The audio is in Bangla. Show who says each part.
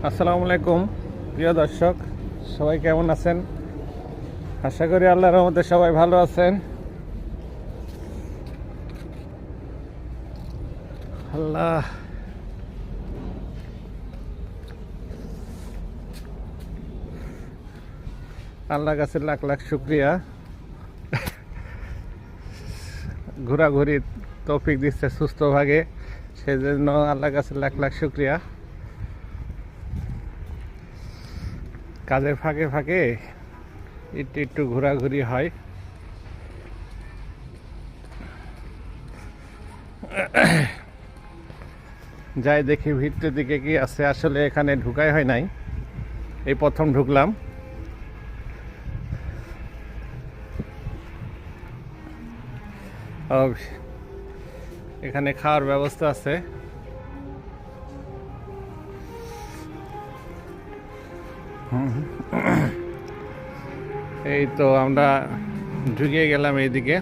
Speaker 1: আসসালামু আলাইকুম প্রিয় দর্শক, সবাই কেমন আছেন? আশা করি আল্লাহর রহমতে সবাই ভালো আছেন। আল্লাহ আল্লাহর কাছে লাখ লাখ শুক্রিয়া, ঘোরাঘুরি তৌফিক দিচ্ছে সুস্থভাবে, সেজন্য আল্লাহর কাছে লাখ লাখ শুক্রিয়া। কাজের ফাঁকে ফাঁকে একটু একটু ঘোরাঘুরি হয়। যাই দেখি ভিতরের দিকে কি আছে। আসলে এখানে ঢুকাই হয় নাই, এই প্রথম ঢুকলাম। এখানে খাওয়ার ব্যবস্থা আছে। এই তো আমরা ঢুকে গেলাম এইদিকে।